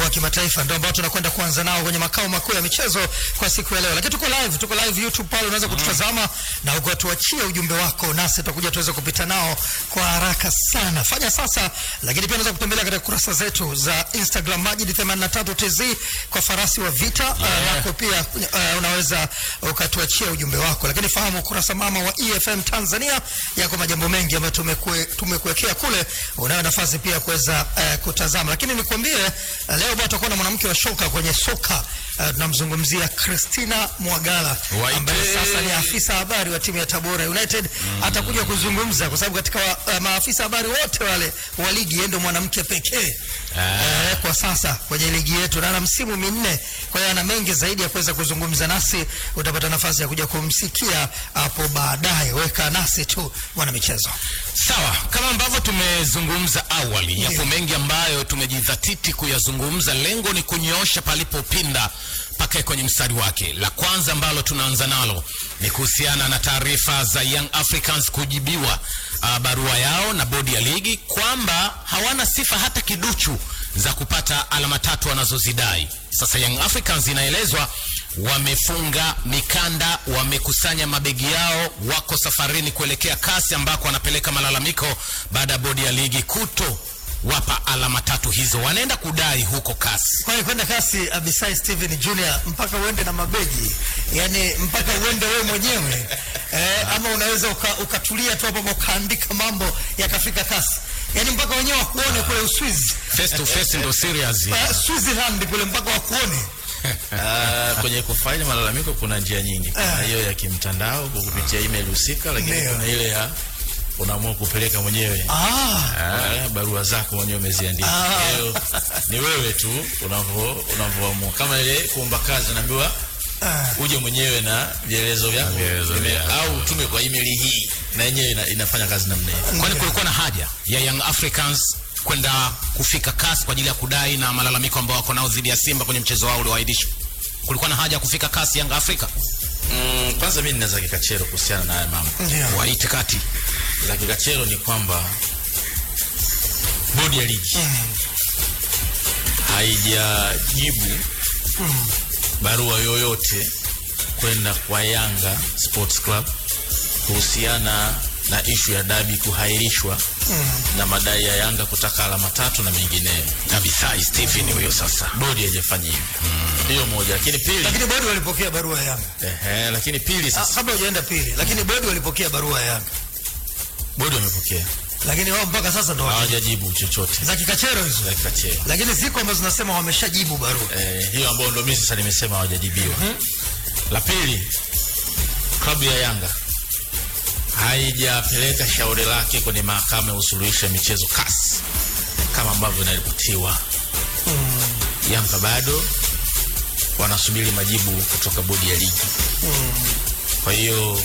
wa kimataifa ndio ambao tunakwenda kuanza nao kwenye makao makuu ya michezo kwa siku ya leo. Lakini tuko live YouTube pale, unaweza kututazama na ukatuachia ujumbe wako, nasi tutakuja tuweze kupita nao kwa haraka sana. Fanya sasa, lakini pia unaweza kutembelea katika kurasa zetu za Instagram Majid83TZ kwa farasi wa vita. Nako pia unaweza ukatuachia ujumbe wako. Lakini fahamu kurasa mama wa EFM Tanzania yako majambo mengi ambayo tumekuwekea kule, unayo nafasi pia kuweza kutazama. Lakini nikwambie leo bado tutakuwa na mwanamke wa shoka kwenye soka. Tunamzungumzia Christina Mwagala ambaye sasa ni afisa habari wa timu ya Tabora United. Atakuja kuzungumza kwa sababu katika maafisa habari wote wale wa ligi yeye ndo mwanamke pekee kwa sasa kwenye ligi yetu, na ana msimu minne. Kwa hiyo ana mengi zaidi ya kuweza kuzungumza nasi. Utapata nafasi ya kuja kumsikia hapo baadaye. Weka nasi tu mwana michezo. Sawa, kama ambavyo tumezungumza awali, yapo mengi ambayo tumejidhatiti kuyazungumza. Lengo ni kunyoosha palipopinda paka kwenye mstari wake. La kwanza ambalo tunaanza nalo ni kuhusiana na taarifa za Young Africans kujibiwa barua yao na bodi ya ligi kwamba hawana sifa hata kiduchu za kupata alama tatu wanazozidai. Sasa Young Africans inaelezwa wamefunga mikanda, wamekusanya mabegi yao, wako safarini kuelekea kasi ambako wanapeleka malalamiko baada ya bodi ya ligi kuto wapa alama tatu hizo. Wanaenda kudai huko kasi. Kwa hiyo kwenda kasi Abisai Steven Junior mpaka uende na mabegi, yani mpaka uende wewe mwenyewe ama unaweza ukatulia tu hapo ukaandika mambo yakafika kasi, yani mpaka wenyewe wakuone kule Uswizi face to face ndo serious Switzerland kule mpaka wakuone. Kwenye kufanya malalamiko kuna njia nyingi. Kuna hiyo ya kimtandao kwa kupitia email husika, lakini kuna ile ya unaamua kupeleka mwenyewe barua zako mwenyewe umeziandika. Hiyo ni wewe tu unavyoamua. Kama ile kuomba kazi unaambiwa uje mwenyewe na vielezo vyako au tume kwa email hii, na yenyewe inafanya kazi namna hiyo. Kwani kulikuwa na haja ya Young Africans kwenda kufika kasi kwa ajili ya kudai na malalamiko ambao wako nao dhidi ya Simba kwenye mchezo wao ulioahidishwa? Kulikuwa na haja ya kufika kasi Young Africa? Kwanza mimi ninaweza kikachero kuhusiana na haya mambo. Waite kati la kikachero ni kwamba bodi ya ligi haijajibu barua yoyote kwenda kwa Yanga Sports Club kuhusiana na issue ya dabi kuhairishwa na madai ya Yanga kutaka alama tatu na mengineyo. Abisai Stephen huyo sasa. Bodi haijafanya hivyo. Hiyo moja. Lakini pili, lakini bodi walipokea barua ya Yanga. Lakini pili sasa. Kabla hujaenda pili, lakini bodi walipokea barua ya Yanga. Bodi wamepokea. Lakini wao mpaka sasa ndo hawajajibu chochote. Za kikachero hizo. Za kikachero. Lakini ziko ambazo zinasema wameshajibu barua. Hiyo ambayo ndio mimi sasa nimesema hawajajibiwa. La pili, klabu ya Yanga haijapeleka shauri lake kwenye mahakama ya usuluhishi ya michezo kasi kama ambavyo inaripotiwa. Yanga bado wanasubiri majibu kutoka bodi ya ligi. Kwa hiyo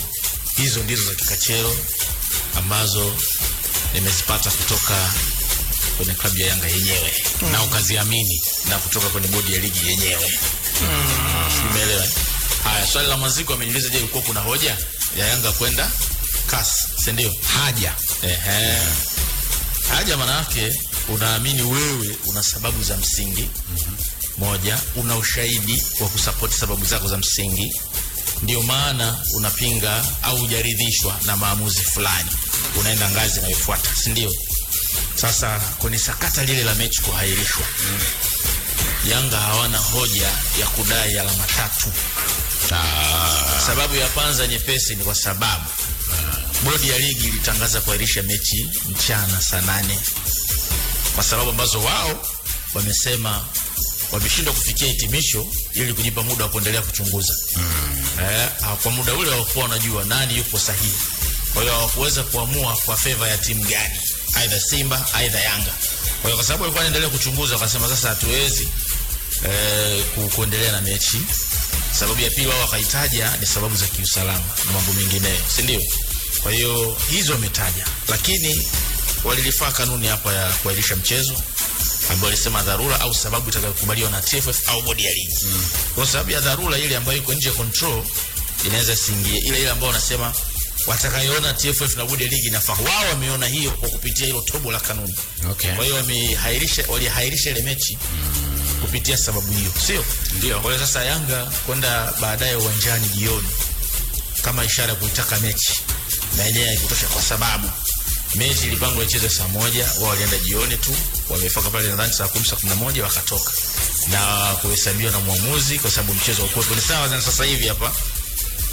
hizo ndizo za kikachero ambazo nimezipata kutoka kwenye klabu ya Yanga yenyewe na ukaziamini na kutoka kwenye bodi ya ligi yenyewe. Umeelewa? Haya, swali la Maziko ameniuliza, je, uko kuna hoja ya Yanga kwenda kasi, si ndio? Haja. Haja maana yake unaamini wewe una sababu za msingi. Moja, una ushahidi wa kusupport sababu zako za msingi. Ndio maana unapinga au hujaridhishwa na maamuzi fulani, unaenda ngazi inayofuata, si ndio? Sasa kwenye sakata lile la mechi kuhairishwa, Yanga hawana hoja ya kudai alama tatu. Sababu ya kwanza nyepesi ni kwa sababu bodi ya ligi ilitangaza kuahirisha mechi mchana saa 8 kwa sababu ambazo wao wamesema wameshindwa kufikia hitimisho ili kujipa muda wa kuendelea kuchunguza. Kwa muda ule hawakuwa wanajua nani yupo sahihi. Kwa hiyo hawakuweza kuamua kwa favor ya timu gani, either Simba either Yanga. Kwa hiyo kwa sababu walikuwa wanaendelea kuchunguza, wakasema sasa hatuwezi kuendelea na mechi. Sababu ya pili wao wakaitaja ni sababu za kiusalama na mambo mengineyo, si ndio? Kwa hiyo hizo wametaja, lakini walilifaa kanuni hapa ya kuahirisha mchezo ambayo alisema dharura au sababu itakayokubaliwa na TFF au bodi ya ligi. Kwa sababu ya dharura ile ambayo iko nje ya control inaweza singie ile ambayo wanasema watakayoona TFF na bodi ya ligi nafaa. Wao wameona hiyo kwa kupitia hilo tobo la kanuni. Kwa hiyo walihairisha ile mechi kupitia sababu hiyo, sio ndio? Kwa hiyo sasa Yanga kwenda baadaye uwanjani jioni kama ishara ya kuitaka mechi na yenyewe haikutosha, kwa sababu mechi ilipangwa ichezwe saa 1, wao walienda jioni tu, wamefika pale nadhani saa 10 saa 11 wakatoka na kuhesabiwa na muamuzi kwa sababu mchezo ulikuwa ni sawa. Na sasa hivi hapa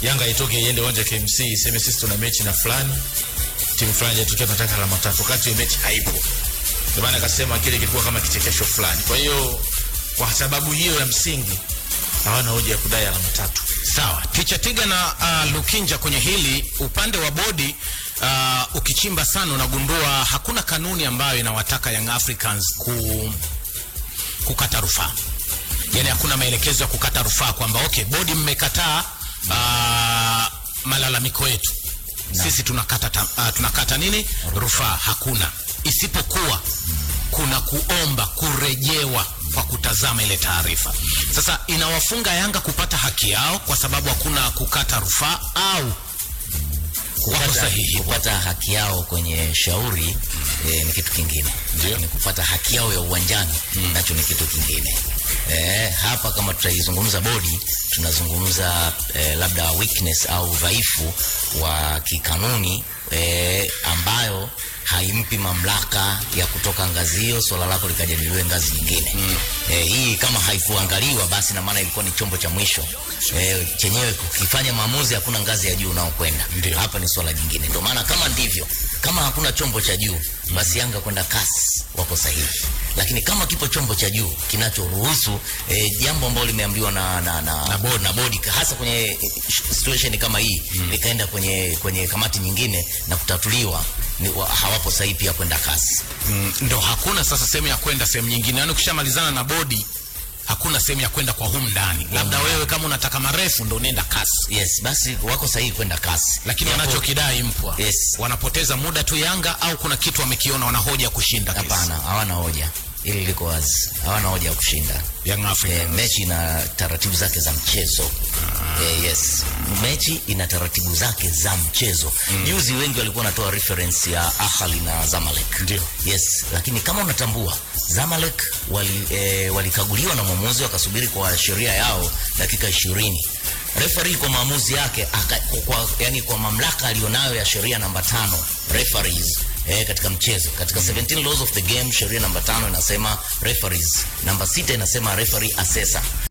Yanga itoke iende uwanja KMC iseme sisi tuna mechi na fulani, timu fulani inatokea tunataka alama 3, wakati hiyo mechi haipo. Ndio maana akasema kile kilikuwa kama kichekesho fulani. Kwa hiyo kwa sababu hiyo ya msingi hawana hoja ya kudai alama 3. Sawa, Ticha Tiga na Lukinja kwenye hili upande wa bodi. Ukichimba sana unagundua hakuna kanuni ambayo inawataka Young Africans kukata rufaa. Yani hakuna maelekezo ya kukata rufaa kwamba okay, bodi mmekataa malalamiko yetu, sisi tunakata nini rufaa. Hakuna, isipokuwa kuna kuomba kurejewa kwa kutazama ile taarifa. Sasa inawafunga Yanga kupata haki yao kwa sababu hakuna kukata rufaa, au kupata haki yao kwenye shauri ni kitu kingine. Ni kupata haki yao ya uwanjani nacho ni kitu kingine. Hapa kama tutaizungumza bodi, tunazungumza labda weakness au dhaifu wa kikanuni ambayo haimpi mamlaka ya kutoka ngazi hiyo swala lako likajadiliwe ngazi nyingine. Hii kama haifuangaliwa basi na maana ilikuwa ni chombo cha mwisho. Chenyewe kukifanya maamuzi hakuna ngazi ya juu unaokwenda. Hapa ni swala jingine. Ndio maana kama ndivyo, kama hakuna chombo cha juu basi Yanga kwenda kasi wako sahihi. Lakini kama kipo chombo cha juu kinachoruhusu jambo ambalo limeambiwa na bodi hasa kwenye situation kama hii likaenda kwenye kamati nyingine na kutatuliwa, hawapo sahihi pia kwenda kasi. Ndio hakuna sasa sehemu ya kwenda sehemu nyingine. Yaani ukishamalizana na bodi hakuna sehemu ya kwenda kwa humu ndani. Labda wewe kama unataka marefu ndio unaenda kasi. Yes, basi wako sahihi kwenda kasi. Lakini wanachokidai mpwa. Yes. Wanapoteza muda tu Yanga, au kuna kitu wamekiona wana hoja ya kushinda kesi? Hapana, hawana hoja. Ili liko wazi. Hawana hoja ya kushinda. Young Africa. Mechi na taratibu zake za mchezo. Yes. Mechi ina taratibu zake za mchezo. Juzi wengi walikuwa wanatoa reference ya Ahly na Zamalek. Ndio. Yes, lakini kama unatambua Zamalek walikaguliwa na mwamuzi wakasubiri kwa sheria yao dakika 20. Referee kwa maamuzi yake kwa mamlaka alionayo ya sheria namba 5 referees katika mchezo, katika 17 laws of the game sheria namba 5 inasema referees, namba 6 inasema referee assessor.